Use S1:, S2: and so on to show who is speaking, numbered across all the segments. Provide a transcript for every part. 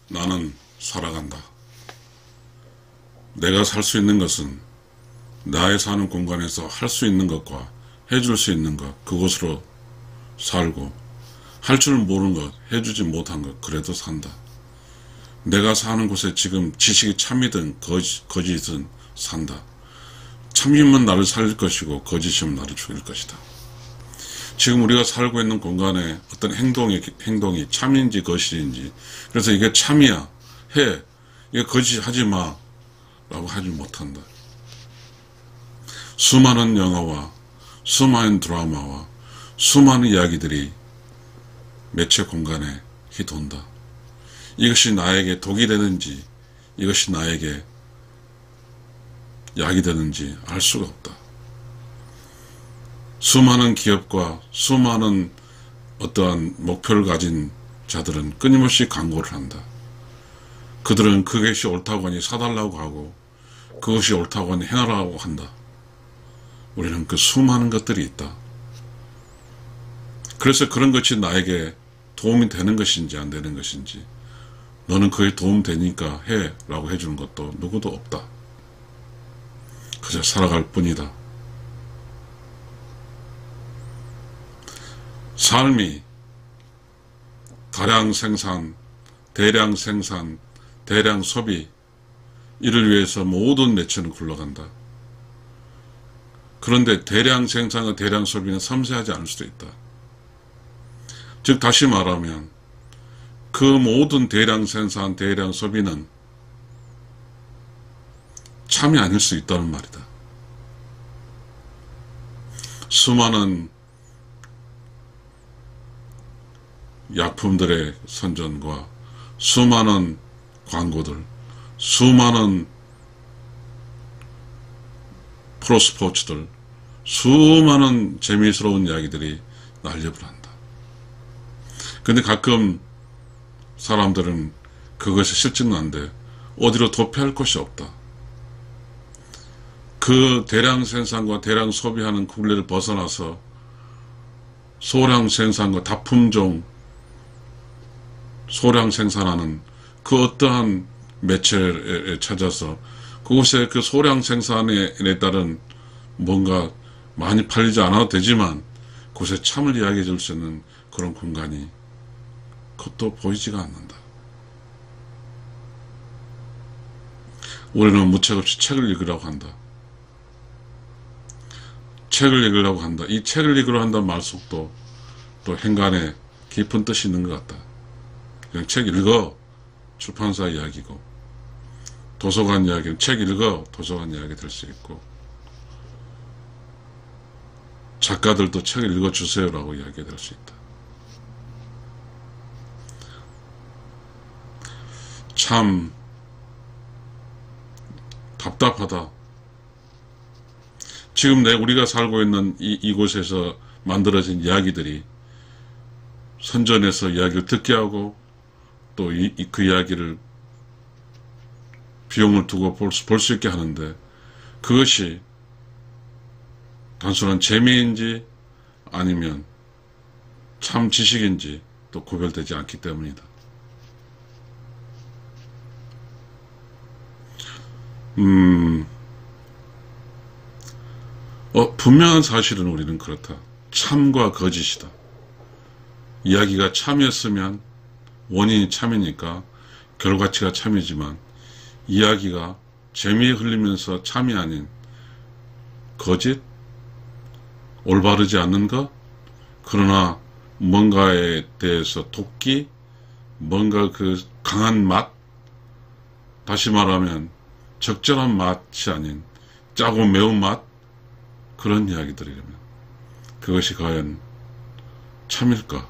S1: 나는 살아간다. 내가 살 수 있는 것은 나의 사는 공간에서 할 수 있는 것과 해줄 수 있는 것, 그것으로 살고, 할 줄 모르는 것, 해주지 못한 것, 그래도 산다. 내가 사는 곳에 지금 지식이 참이든 거짓은 산다. 참이면 나를 살릴 것이고 거짓이면 나를 죽일 것이다. 지금 우리가 살고 있는 공간에 어떤 행동이 참인지 거짓인지, 그래서 이게 참이야, 해, 이게 거짓하지 마 라고 하지 못한다. 수많은 영화와 수많은 드라마와 수많은 이야기들이 매체 공간에 휘돈다. 이것이 나에게 독이 되는지 이것이 나에게 약이 되는지 알 수가 없다. 수많은 기업과 수많은 어떠한 목표를 가진 자들은 끊임없이 광고를 한다. 그들은 그것이 옳다고 하니 사달라고 하고 그것이 옳다고 하니 행하라고 한다. 우리는 그 수많은 것들이 있다. 그래서 그런 것이 나에게 도움이 되는 것인지 안 되는 것인지, 너는 그에 도움되니까 해 라고 해주는 것도 누구도 없다. 그저 살아갈 뿐이다. 삶이 다량 생산, 대량 생산, 대량 소비, 이를 위해서 모든 매체는 굴러간다. 그런데 대량 생산과 대량 소비는 섬세하지 않을 수도 있다. 즉 다시 말하면 그 모든 대량 생산, 대량 소비는 참이 아닐 수 있다는 말이다. 수많은 약품들의 선전과 수많은 광고들, 수많은 프로스포츠들, 수많은 재미스러운 이야기들이 난립을 한다. 근데 가끔 사람들은 그것이 실증 난데 어디로 도피할 곳이 없다. 그 대량 생산과 대량 소비하는 굴레를 벗어나서 소량 생산과 다품종 소량 생산하는 그 어떠한 매체에 찾아서 그곳에 그 소량 생산에 따른 뭔가 많이 팔리지 않아도 되지만 그곳에 참을 이야기해 줄 수 있는 그런 공간이 그것도 보이지가 않는다. 우리는 무책없이 책을 읽으라고 한다. 책을 읽으려고 한다. 이 책을 읽으려 한다는 말 속도 또 행간에 깊은 뜻이 있는 것 같다. 그냥 책 읽어, 출판사 이야기고, 도서관 이야기는 책 읽어, 도서관 이야기 될 수 있고, 작가들도 책을 읽어주세요 라고 이야기될 수 있다. 참 답답하다. 지금 우리가 살고 있는 이곳에서 만들어진 이야기들이 선전해서 이야기를 듣게 하고 또 그 이야기를 비용을 두고 볼 수 있게 하는데, 그것이 단순한 재미인지 아니면 참 지식인지 또 구별되지 않기 때문이다. 분명한 사실은 우리는 그렇다. 참과 거짓이다. 이야기가 참이었으면 원인이 참이니까 결과치가 참이지만, 이야기가 재미에 흘리면서 참이 아닌 거짓, 올바르지 않는 것, 그러나 뭔가에 대해서 돕기, 뭔가 그 강한 맛, 다시 말하면 적절한 맛이 아닌 짜고 매운 맛, 그런 이야기들이라면 그것이 과연 참일까?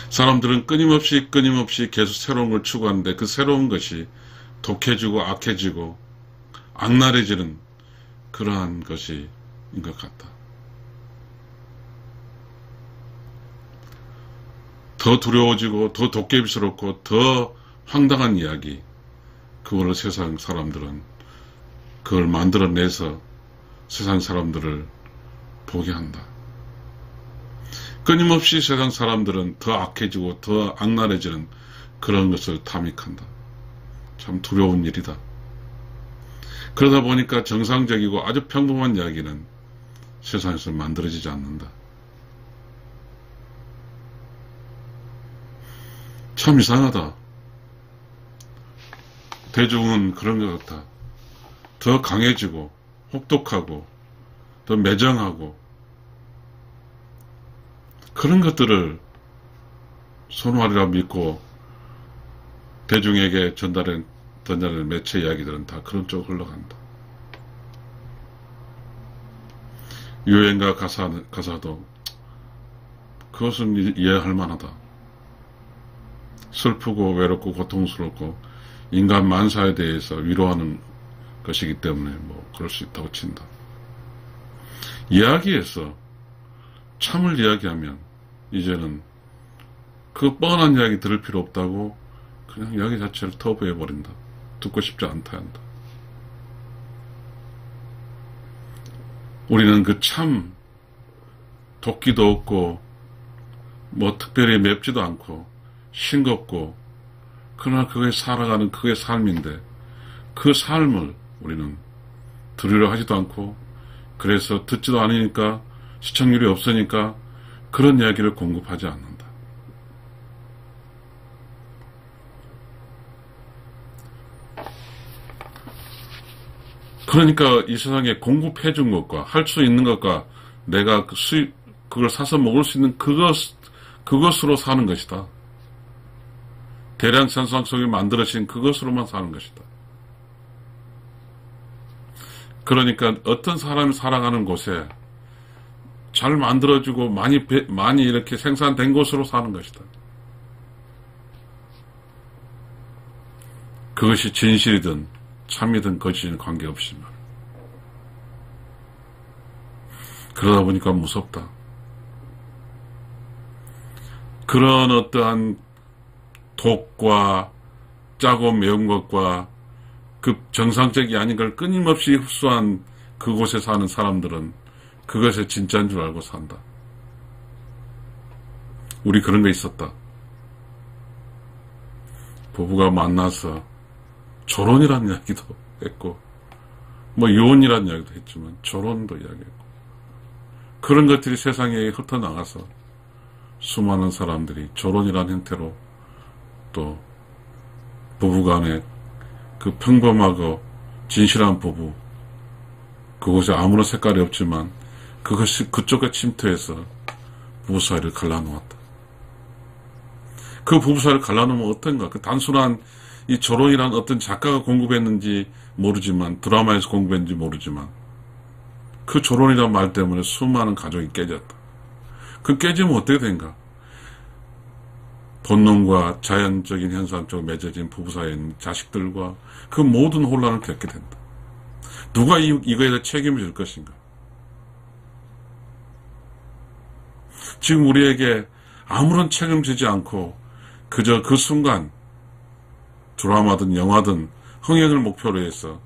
S1: 사람들은 끊임없이 계속 새로운 걸 추구하는데 그 새로운 것이 독해지고 악해지고 악랄해지는 그러한 것인 것 같다. 더 두려워지고 더 도깨비스럽고 더 황당한 이야기, 그거를 세상 사람들은 그걸 만들어내서 세상 사람들을 보게 한다. 끊임없이 세상 사람들은 더 악해지고 더 악랄해지는 그런 것을 탐닉한다. 참 두려운 일이다. 그러다 보니까 정상적이고 아주 평범한 이야기는 세상에서 만들어지지 않는다. 참 이상하다. 대중은 그런 것 같아. 더 강해지고 혹독하고 더 매정하고 그런 것들을 선호하리라 믿고 대중에게 전달하는 매체 이야기들은 다 그런 쪽으로 흘러간다. 유행가 가사도 그것은 이해할 만하다. 슬프고 외롭고 고통스럽고 인간 만사에 대해서 위로하는 것이기 때문에 뭐 그럴 수 있다고 친다. 이야기에서 참을 이야기하면 이제는 그 뻔한 이야기 들을 필요 없다고 그냥 이야기 자체를 터부해버린다. 듣고 싶지 않다 한다. 우리는 그 참 도끼도 없고 뭐 특별히 맵지도 않고 싱겁고 그러나 그게 살아가는 그게 삶인데 그 삶을 우리는 들으려 하지도 않고 그래서 듣지도 않으니까 시청률이 없으니까 그런 이야기를 공급하지 않는다. 그러니까 이 세상에 공급해 준 것과 할 수 있는 것과 내가 그걸 사서 먹을 수 있는 그것으로 사는 것이다. 대량 생산 속에 만들어진 그것으로만 사는 것이다. 그러니까 어떤 사람이 살아가는 곳에 잘 만들어지고 많이 이렇게 생산된 곳으로 사는 것이다. 그것이 진실이든 참이든 거짓이든 관계없이 말. 그러다 보니까 무섭다. 그런 어떠한 독과 짜고 매운 것과 그 정상적이 아닌 걸 끊임없이 흡수한 그곳에 사는 사람들은 그것이 진짜인 줄 알고 산다. 우리 그런 거 있었다. 부부가 만나서 결혼이라는 이야기도 했고 뭐 이혼이라는 이야기도 했지만 결혼도 이야기했고 그런 것들이 세상에 흩어나가서 수많은 사람들이 결혼이라는 형태로 또 부부간의 그 평범하고 진실한 부부 그곳에 아무런 색깔이 없지만 그것이 그쪽에 침투해서 부부 사이를 갈라놓았다. 그 부부 사이를 갈라놓으면 어떤가? 그 단순한 이 결혼이란 어떤 작가가 공급했는지 모르지만 드라마에서 공급했는지 모르지만 그 결혼이란 말 때문에 수많은 가족이 깨졌다. 그 깨지면 어떻게 된가? 본능과 자연적인 현상 쪽 맺어진 부부 사이에 있는 자식들과 그 모든 혼란을 겪게 된다. 누가 이거에 대해 책임을 질 것인가? 지금 우리에게 아무런 책임지지 않고 그저 그 순간 드라마든 영화든 흥행을 목표로 해서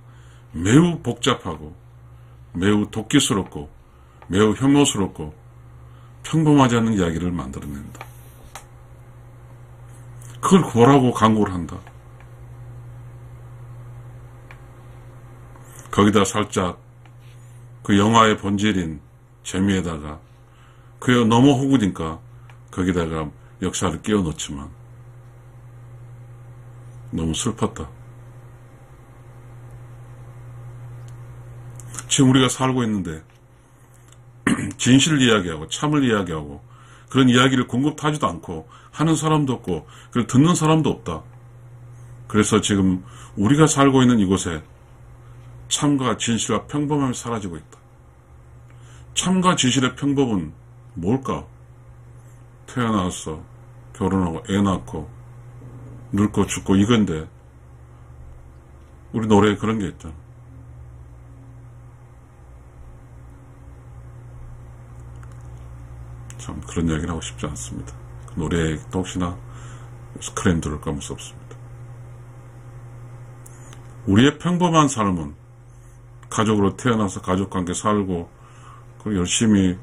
S1: 매우 복잡하고 매우 도끼스럽고 매우 혐오스럽고 평범하지 않은 이야기를 만들어낸다. 그걸 보라고 광고를 한다. 거기다 살짝 그 영화의 본질인 재미에다가 그게 너무 호구니까 거기다가 역사를 끼워 넣지만 너무 슬펐다. 지금 우리가 살고 있는데 진실을 이야기하고 참을 이야기하고 그런 이야기를 공급하지도 않고 하는 사람도 없고 그리고 듣는 사람도 없다. 그래서 지금 우리가 살고 있는 이곳에 참과 진실과 평범함이 사라지고 있다. 참과 진실의 평범은 뭘까? 태어나서 결혼하고 애 낳고 늙고 죽고 이건데 우리 노래에 그런 게 있잖아. 참 그런 이야기를 하고 싶지 않습니다. 그 노래에 혹시나 스크램 들을까 무섭습니다. 우리의 평범한 삶은 가족으로 태어나서 가족관계 살고 그리고 열심히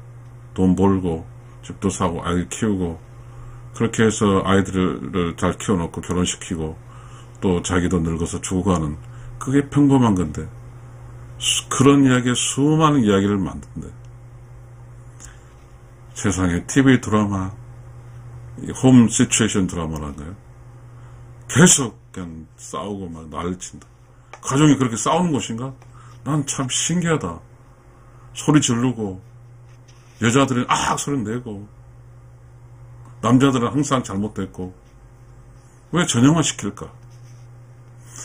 S1: 돈 벌고 집도 사고 아이들 키우고 그렇게 해서 아이들을 잘 키워놓고 결혼시키고 또 자기도 늙어서 죽어가는 그게 평범한 건데 그런 이야기에 수많은 이야기를 만든대. 세상에 TV 드라마 홈 시츄에이션 드라마라는가요? 계속 그냥 싸우고 막 난리를 친다. 가정이 그렇게 싸우는 곳인가? 난 참 신기하다. 소리 지르고 여자들은 소리 내고 남자들은 항상 잘못됐고 왜 전형화 시킬까?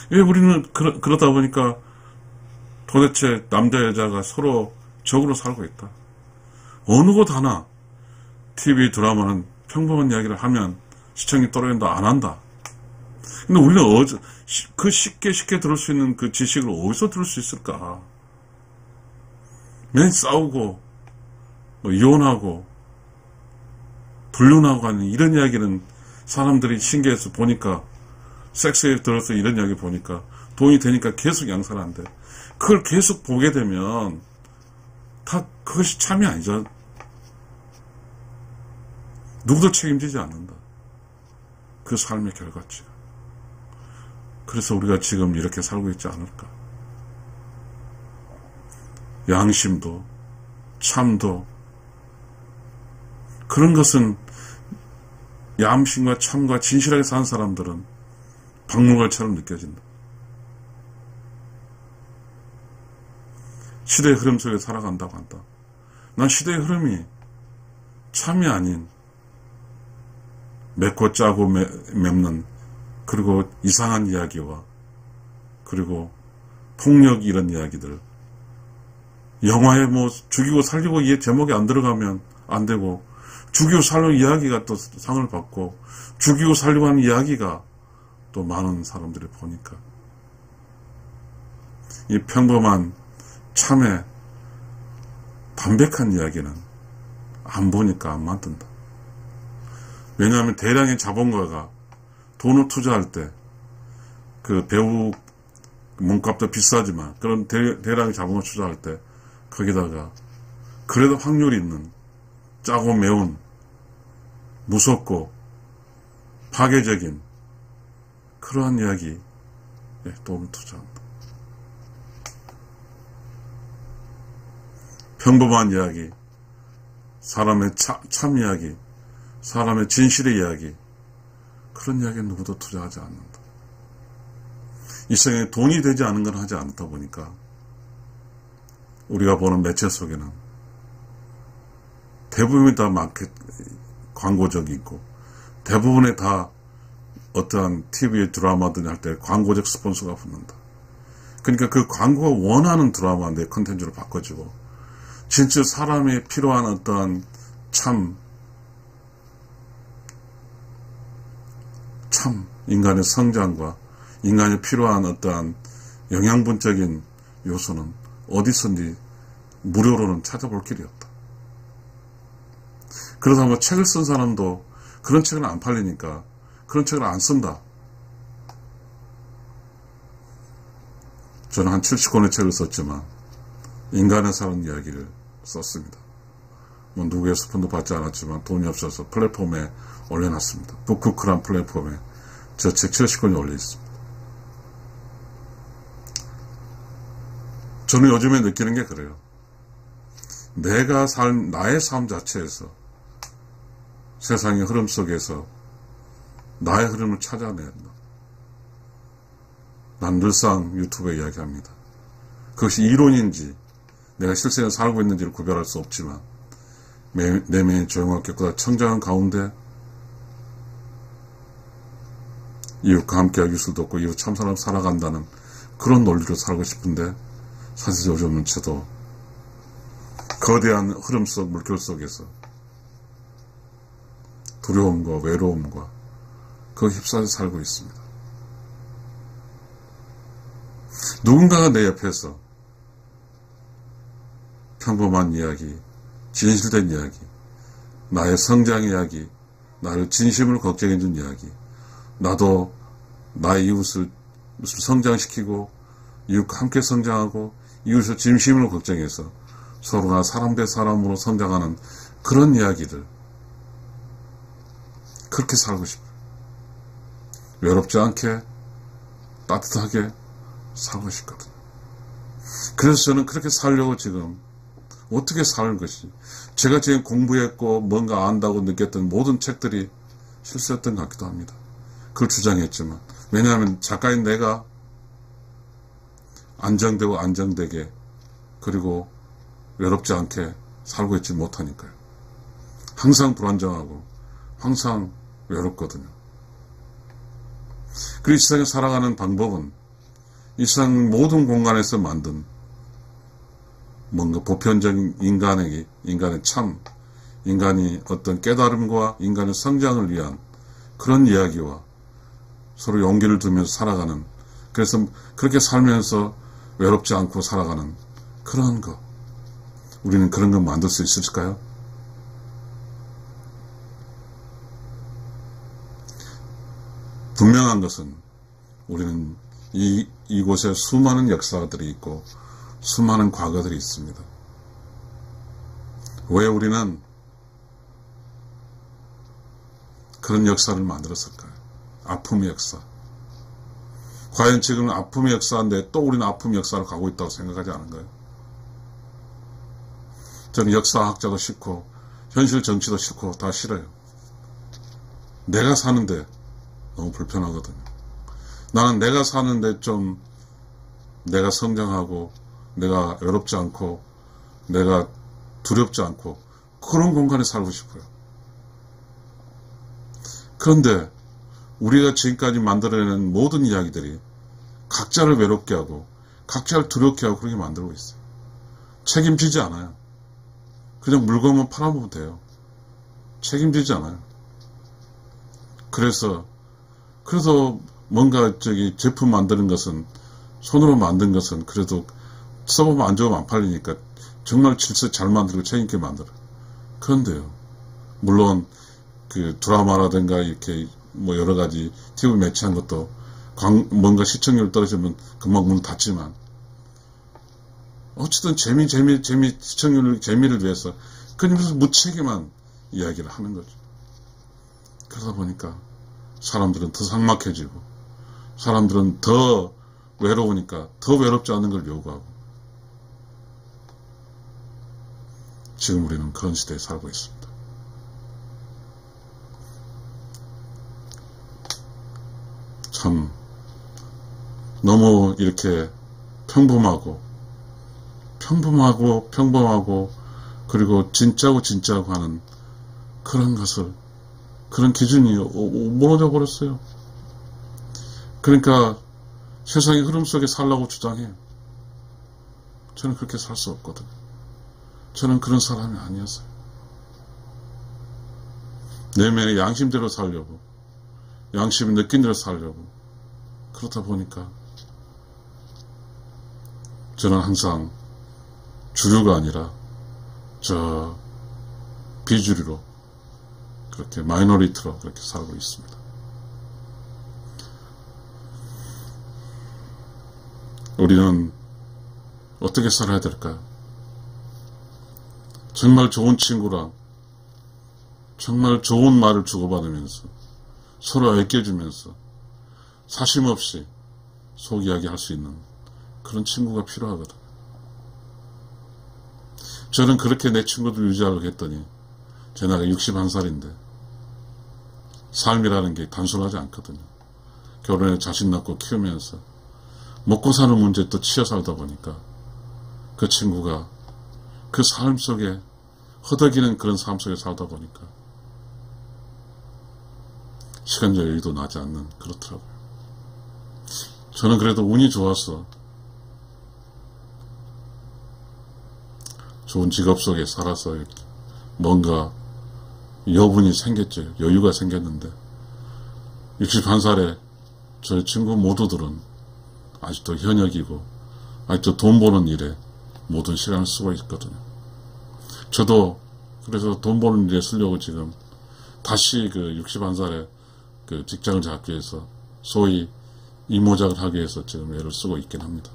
S1: 왜 우리는 그러다 보니까 도대체 남자 여자가 서로 적으로 살고 있다. 어느 곳 하나 TV 드라마는 평범한 이야기를 하면 시청이 떨어진다 안 한다. 근데 우리는 그 쉽게 들을 수 있는 그 지식을 어디서 들을 수 있을까? 맨 싸우고 이혼하고 불륜하고 하는 이런 이야기는 사람들이 신기해서 보니까 섹스에 들어서 이런 이야기 보니까 돈이 되니까 계속 양산한대. 그걸 계속 보게 되면 다 그것이 참이 아니죠. 누구도 책임지지 않는다. 그 삶의 결과치가. 그래서 우리가 지금 이렇게 살고 있지 않을까. 양심도 참도 그런 것은 양심과 참과 진실하게 사는 사람들은 박물관처럼 느껴진다. 시대의 흐름 속에 살아간다고 한다. 난 시대의 흐름이 참이 아닌 맵고 짜고 맵는 그리고 이상한 이야기와 그리고 폭력 이런 이야기들 영화에 죽이고 살리고 이 제목이 안 들어가면 안 되고 죽이고 살리고 이야기가 또 상을 받고 죽이고 살리고 하는 이야기가 또 많은 사람들이 보니까 이 평범한 참에 담백한 이야기는 안 보니까 안 만든다. 왜냐하면 대량의 자본가가 돈을 투자할 때 그 배우 몸값도 비싸지만 그런 대량의 자본을 투자할 때 거기다가 그래도 확률이 있는 짜고 매운 무섭고 파괴적인 그러한 이야기에 돈을 투자한다. 평범한 이야기, 사람의 참 이야기, 사람의 진실의 이야기 그런 이야기는 누구도 투자하지 않는다. 이 세상에 돈이 되지 않은 건 하지 않다 보니까 우리가 보는 매체 속에는 대부분이 다 광고적이고 대부분에 다 어떠한 TV 드라마들 할 때 광고적 스폰서가 붙는다. 그러니까 그 광고가 원하는 드라마 내 컨텐츠로 바꿔주고 진짜 사람이 필요한 어떠한 참 인간의 성장과 인간이 필요한 어떠한 영양분적인 요소는 어디서든지 무료로는 찾아볼 길이 없다. 그러다 보면 책을 쓴 사람도 그런 책은 안 팔리니까 그런 책을 안 쓴다. 저는 한 70권의 책을 썼지만 인간의 사는 이야기를 썼습니다. 누구의 스폰도 받지 않았지만 돈이 없어서 플랫폼에 올려놨습니다. 북쿠크란 플랫폼에 저 책 70권이 올려 있습니다. 저는 요즘에 느끼는 게 그래요. 나의 삶 자체에서 세상의 흐름 속에서 나의 흐름을 찾아내야 한다. 난 늘상 유튜브에 이야기합니다. 그것이 이론인지 내가 실생에 살고 있는지를 구별할 수 없지만 내면이 조용하게 보다 청정한 가운데 이웃과 함께 하기 수도 없고 이웃 참사람 살아간다는 그런 논리로 살고 싶은데 사실 요즘은 저도 거대한 흐름 속 물결 속에서 두려움과 외로움과 그 휩싸여 살고 있습니다. 누군가가 내 옆에서 평범한 이야기, 진실된 이야기, 나의 성장 이야기, 나를 진심으로 걱정해준 이야기, 나도 나의 이웃을 성장시키고 이웃과 함께 성장하고 이웃을 진심으로 걱정해서 서로가 사람 대 사람으로 성장하는 그런 이야기를 그렇게 살고 싶어요. 외롭지 않게 따뜻하게 살고 싶거든요. 그래서 저는 그렇게 살려고 지금 어떻게 사는 것이 제가 지금 공부했고 뭔가 안다고 느꼈던 모든 책들이 실수였던 것 같기도 합니다. 그걸 주장했지만 왜냐하면 작가인 내가 안정되고 안정되게 그리고 외롭지 않게 살고 있지 못하니까요. 항상 불안정하고 항상 외롭거든요. 그리고 이 세상에 살아가는 방법은 이 세상 모든 공간에서 만든 뭔가 보편적인 인간의 참, 인간이 어떤 깨달음과 인간의 성장을 위한 그런 이야기와 서로 용기를 두면서 살아가는, 그래서 그렇게 살면서 외롭지 않고 살아가는 그런 것. 우리는 그런 거 만들 수 있을까요? 분명한 것은 우리는 이곳에 수많은 역사들이 있고 수많은 과거들이 있습니다. 왜 우리는 그런 역사를 만들었을까요? 아픔의 역사. 과연 지금 아픔의 역사인데 또 우리는 아픔의 역사를 가고 있다고 생각하지 않은가요? 저는 역사학자도 싫고 현실 정치도 싫고 다 싫어요. 내가 사는데 너무 불편하거든요. 나는 내가 사는데 좀 내가 성장하고 내가 외롭지 않고 내가 두렵지 않고 그런 공간에 살고 싶어요. 그런데 우리가 지금까지 만들어낸 모든 이야기들이 각자를 외롭게 하고 각자를 두렵게 하고 그렇게 만들고 있어요. 책임지지 않아요. 그냥 물건만 팔아보면 돼요. 책임지지 않아요. 그래서 뭔가 제품 만드는 것은 손으로 만든 것은 그래도 써보면 안 좋으면 안 팔리니까 정말 질서 잘 만들고 책임있게 만들어요. 그런데요, 물론 그 드라마라든가 이렇게 뭐 여러 가지 TV 매치한 것도 뭔가 시청률 떨어지면 금방 문 닫지만 어쨌든 시청률 재미를 위해서 그러면서 무책임한 이야기를 하는 거죠. 그러다 보니까 사람들은 더 삭막해지고 사람들은 더 외로우니까 더 외롭지 않은 걸 요구하고 지금 우리는 그런 시대에 살고 있습니다. 참 너무 이렇게 평범하고 그리고 진짜고 하는 그런 것을 그런 기준이 무너져 버렸어요. 그러니까 세상의 흐름 속에 살라고 주장해요. 저는 그렇게 살 수 없거든요. 저는 그런 사람이 아니었어요. 내면의 양심대로 살려고, 양심이 느낀 대로 살려고. 그렇다 보니까 저는 항상 주류가 아니라 저 비주류로 그렇게 마이너리티로 그렇게 살고 있습니다. 우리는 어떻게 살아야 될까요? 정말 좋은 친구랑 정말 좋은 말을 주고받으면서 서로 애껴주면서 사심 없이 속 이야기 할 수 있는 그런 친구가 필요하거든. 저는 그렇게 내 친구들 유지하려고 했더니 제 나이가 61살인데 삶이라는 게 단순하지 않거든요. 결혼해 자식 낳고 키우면서 먹고 사는 문제에 또 치여 살다 보니까 그 친구가 그 삶 속에 허덕이는 그런 삶 속에 살다 보니까 시간적 여유도 나지 않는 그렇더라고요. 저는 그래도 운이 좋아서 좋은 직업 속에 살아서 뭔가 여분이 생겼죠. 여유가 생겼는데 61살에 저희 친구 모두들은 아직도 현역이고 아직도 돈 버는 일에 모든 시간을 쓰고 있거든요. 저도 그래서 돈 버는 일에 쓰려고 지금 다시 그 61살에 그 직장을 잡기 위해서 소위 이모작을 하기 위해서 지금 애를 쓰고 있긴 합니다.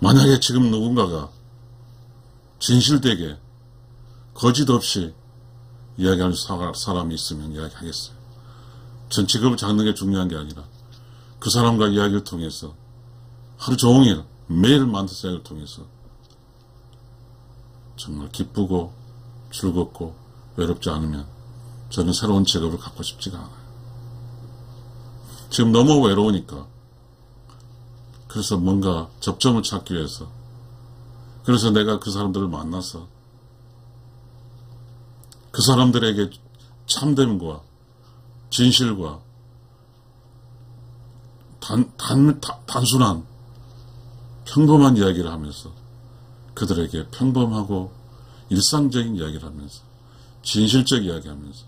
S1: 만약에 지금 누군가가 진실되게 거짓 없이 이야기할 사람이 있으면 이야기하겠어요. 전 직업을 잡는 게 중요한 게 아니라 그 사람과 이야기를 통해서 하루 종일 매일 만나서 이야기를 통해서 정말 기쁘고 즐겁고 외롭지 않으면 저는 새로운 직업을 갖고 싶지가 않아요. 지금 너무 외로우니까 그래서 뭔가 접점을 찾기 위해서 그래서 내가 그 사람들을 만나서 그 사람들에게 참됨과 진실과 단순한 평범한 이야기를 하면서 그들에게 평범하고 일상적인 이야기를 하면서 진실적 이야기하면서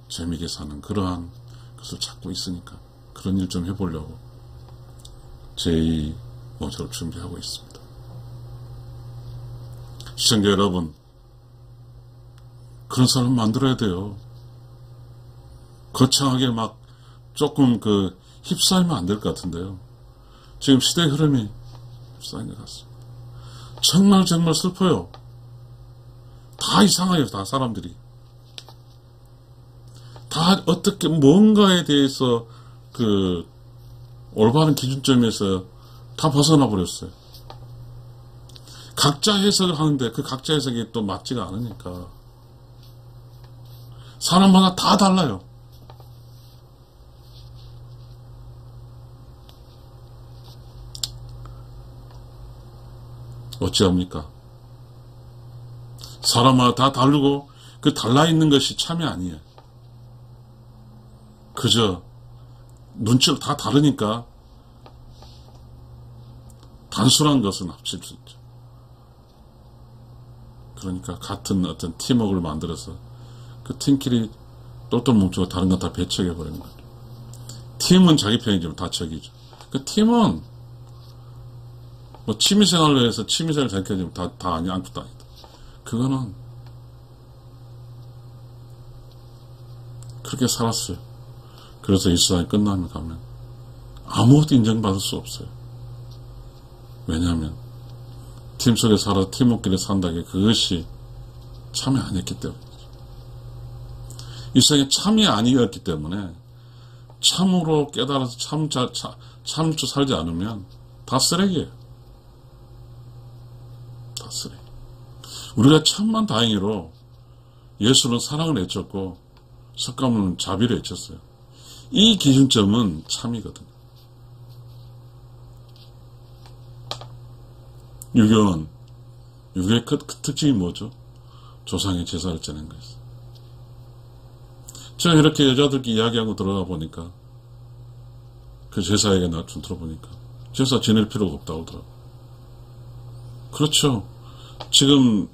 S1: 재미있게 사는 그러한 것을 찾고 있으니까 그런 일 좀 해보려고 제2모조를 준비하고 있습니다. 시청자 여러분, 그런 사람 만들어야 돼요. 거창하게 막 조금 휩싸이면 안 될 것 같은데요. 지금 시대의 흐름이 휩싸인 것 같습니다. 정말 슬퍼요. 다 이상해요. 다 사람들이. 다 어떻게 뭔가에 대해서 올바른 기준점에서 다 벗어나 버렸어요. 각자 해석을 하는데 그 각자 해석이 또 맞지가 않으니까 사람마다 다 달라요. 어찌합니까? 사람마다 다 다르고 그 달라있는 것이 참이 아니에요. 그저 눈치가 다 다르니까 단순한 것은 합칠 수 있죠. 그러니까 같은 어떤 팀워크를 만들어서 그 팀끼리 똘똘 뭉치고 다른 건 다 배척해버리는 거죠. 팀은 자기 편이지만 다 적이죠. 그 팀은 뭐 취미생활로 해서 취미생활 생각하지만 다 아니 아무것도 아니다. 그거는 그렇게 살았어요. 그래서 이 세상이 끝나면 가면 아무것도 인정받을 수 없어요. 왜냐하면 팀 속에 살아 팀워크를 산다는 게 그것이 참이 아니었기 때문이죠. 이 세상에 참이 아니었기 때문에 참으로 깨달아서 참으로 살지 않으면 다 쓰레기예요. 다 쓰레기. 우리가 천만 다행히로 예수는 사랑을 외쳤고 석가모니는 자비를 외쳤어요. 이 기준점은 참이거든요. 유교의 그 특징이 뭐죠? 조상의 제사를 지낸 거였어요. 제가 이렇게 여자들끼리 이야기하고 들어가 보니까 그 제사에게 좀 들어보니까 제사 지낼 필요가 없다고 하더라고요. 그렇죠. 지금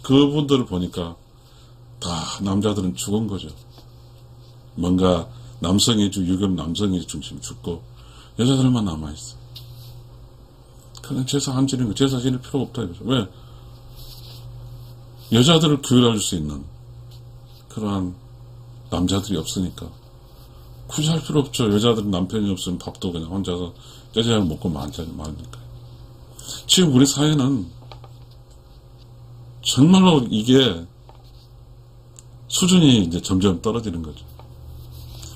S1: 그분들을 보니까 다 남자들은 죽은 거죠. 뭔가 유교 남성의 중심이 죽고 여자들만 남아있어. 그냥 제사 안 지내는 거, 제사 지낼 필요가 없다 이거죠. 왜? 여자들을 교육할 수 있는 그러한 남자들이 없으니까 굳이 할 필요 없죠. 여자들은 남편이 없으면 밥도 그냥 혼자서 짜장을 먹고 말으니까. 지금 우리 사회는 정말로 이게 수준이 이제 점점 떨어지는 거죠.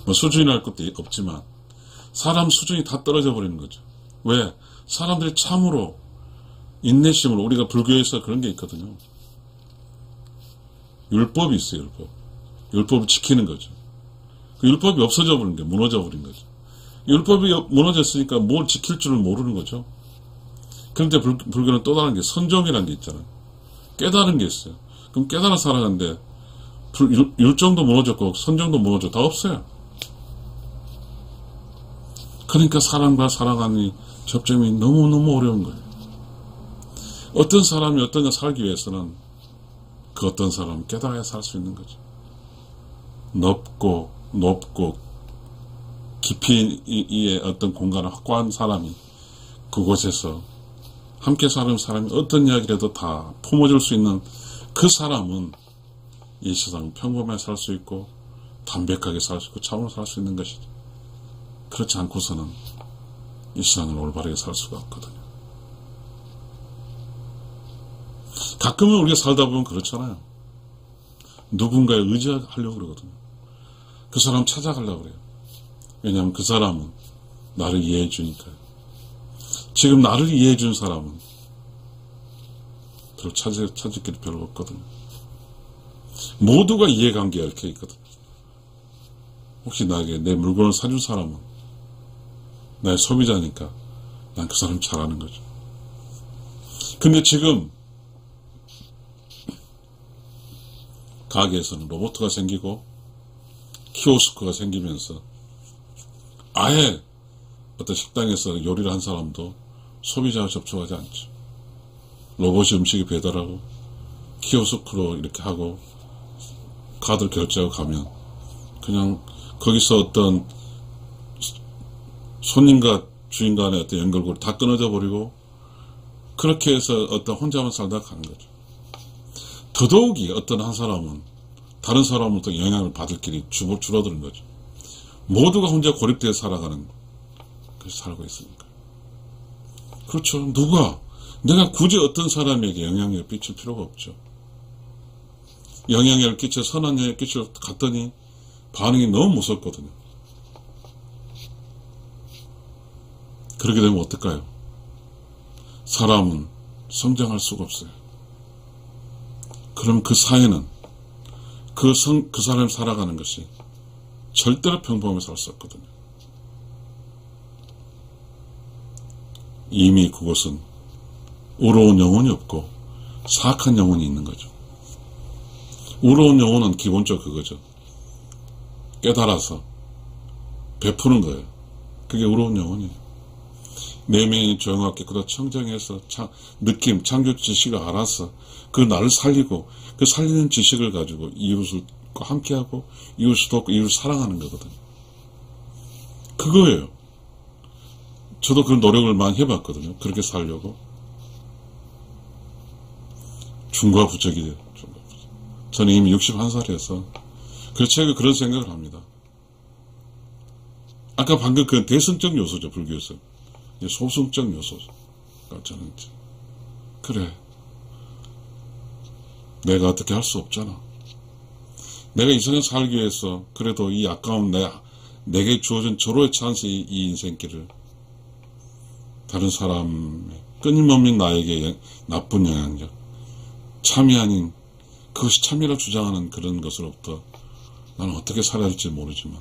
S1: 뭐 수준이랄 것도 없지만 사람 수준이 다 떨어져 버리는 거죠. 왜? 사람들이 참으로 인내심으로 우리가 불교에서 그런 게 있거든요. 율법이 있어요. 율법을 지키는 거죠. 그 율법이 없어져 버린 게 무너져 버린 거죠. 율법이 무너졌으니까 뭘 지킬 줄을 모르는 거죠. 그런데 불교는 또 다른 게 선종이라는 게 있잖아요. 깨달은 게 있어요. 그럼 깨달아 살아가는데 율정도 무너졌고 선정도 무너져 다 없어요. 그러니까 사람과 살아가는 접점이 너무너무 어려운 거예요. 어떤 사람이 어떤 걸 살기 위해서는 그 어떤 사람은 깨달아야 살 수 있는 거죠. 높고 깊이의 어떤 공간을 확보한 사람이 그곳에서 함께 사는 사람이 어떤 이야기라도 다 품어줄 수 있는 그 사람은 이 세상 평범하게 살 수 있고 담백하게 살 수 있고 참으로 살 수 있는 것이죠. 그렇지 않고서는 이 세상을 올바르게 살 수가 없거든요. 가끔은 우리가 살다 보면 그렇잖아요. 누군가에 의지하려고 그러거든요. 그 사람 찾아가려고 그래요. 왜냐하면 그 사람은 나를 이해해 주니까요. 지금 나를 이해해 준 사람은 별로 찾을 길이 별로 없거든요. 모두가 이해관계가 얽혀 있거든요. 혹시 나에게 내 물건을 사줄 사람은 나의 소비자니까 난 그 사람 잘 아는 거죠. 근데 지금 가게에서는 로봇가 생기고 키오스크가 생기면서 아예 어떤 식당에서 요리를 한 사람도 소비자와 접촉하지 않죠. 로봇이 음식을 배달하고 키오스크로 이렇게 하고 카드를 결제하고 가면 그냥 거기서 어떤 손님과 주인 간의 어떤 연결고리 다 끊어져 버리고 그렇게 해서 어떤 혼자만 살다 가는 거죠. 더더욱이 어떤 한 사람은 다른 사람으로부터 영향을 받을 길이 줄어드는 거죠. 모두가 혼자 고립되어 살아가는 그렇게 살고 있으니까. 그렇죠. 누가 내가 굳이 어떤 사람에게 영향력을 끼칠 필요가 없죠. 영향력을 끼쳐 선한 영향을 끼쳐 갔더니 반응이 너무 무섭거든요. 그렇게 되면 어떨까요? 사람은 성장할 수가 없어요. 그럼 그 사회는 그 사람이 살아가는 것이 절대로 평범하게 살 수 없거든요. 이미 그곳은 의로운 영혼이 없고 사악한 영혼이 있는 거죠. 의로운 영혼은 기본적으로 그거죠. 깨달아서 베푸는 거예요. 그게 의로운 영혼이에요. 내면이 조용하게 그다 청정해서 느낌, 창조 지식을 알아서 그 나를 살리고 그 살리는 지식을 가지고 이웃을 함께하고 이웃을 돕고 이웃을 사랑하는 거거든요. 그거예요. 저도 그런 노력을 많이 해봤거든요. 그렇게 살려고. 중과부적이에요. 저는 이미 61살이어서 그래서 제가 그런 생각을 합니다. 아까 방금 그 대승적 요소죠. 불교에서. 소승적 요소죠. 저는 그래. 내가 어떻게 할 수 없잖아. 내가 이 세상 살기 위해서 그래도 이 아까운 내게 주어진 절호의 찬스 이 인생길을 다른 사람의 끊임없는 나에게 나쁜 영향력, 참이 아닌 그것이 참이라 주장하는 그런 것으로부터 나는 어떻게 살아야 할지 모르지만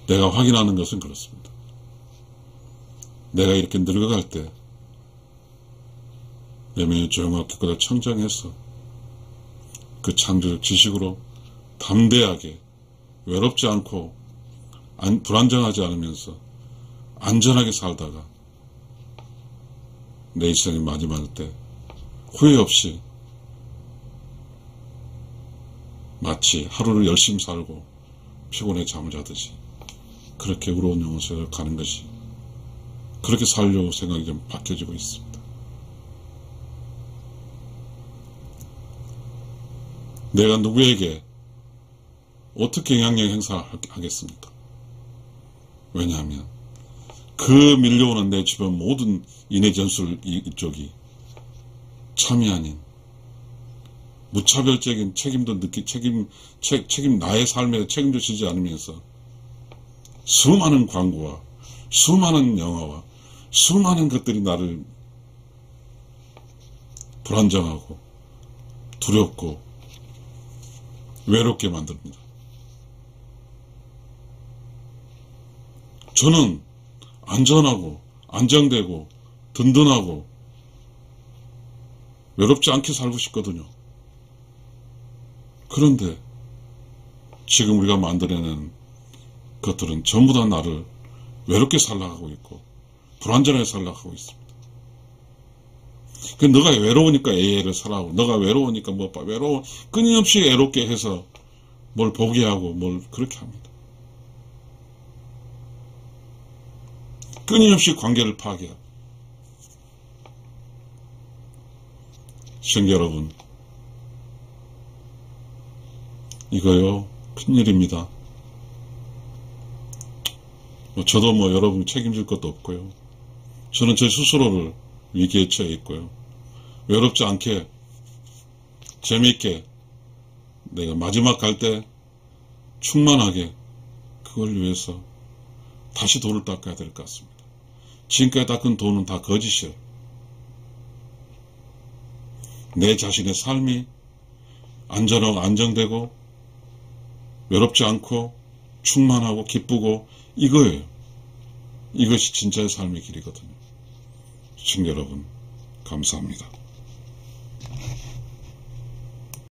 S1: 내가 확인하는 것은 그렇습니다. 내가 이렇게 늙어갈 때 내면이 조용하게 그걸 청정해서 그 창조적 지식으로 담대하게 외롭지 않고 불안정하지 않으면서 안전하게 살다가 내 인생이 마지막일 때 후회 없이 마치 하루를 열심히 살고 피곤해 잠을 자듯이 그렇게 의로운 영혼세를 가는 것이 그렇게 살려고 생각이 좀 바뀌어지고 있습니다. 내가 누구에게 어떻게 영향력 행사하겠습니까? 왜냐하면 그 밀려오는 내 주변 모든 인해 전술 이쪽이 참이 아닌 무차별적인 책임도 책임 나의 삶에 책임도 지지 않으면서 수많은 광고와 수많은 영화와 수많은 것들이 나를 불안정하고 두렵고 외롭게 만듭니다. 저는 안전하고 안정되고 든든하고 외롭지 않게 살고 싶거든요. 그런데 지금 우리가 만들어내는 것들은 전부 다 나를 외롭게 살라고 있고 불안전하게 살라고 있습니다. 너가 외로우니까 애애를 살라고, 너가 외로우니까 끊임없이 애롭게 해서 뭘 보게 하고 뭘 그렇게 합니다. 끊임없이 관계를 파괴하고. 시청자 여러분, 이거요 큰일입니다. 저도 여러분 책임질 것도 없고요. 저는 제 스스로를 위기에 처해 있고요. 외롭지 않게 재미있게 내가 마지막 갈 때 충만하게 그걸 위해서 다시 돈을 닦아야 될 것 같습니다. 지금까지 닦은 돈은 다 거짓이에요. 내 자신의 삶이 안전하고 안정되고 외롭지 않고 충만하고 기쁘고 이거예요. 이것이 진짜의 삶의 길이거든요. 시청자 여러분 감사합니다.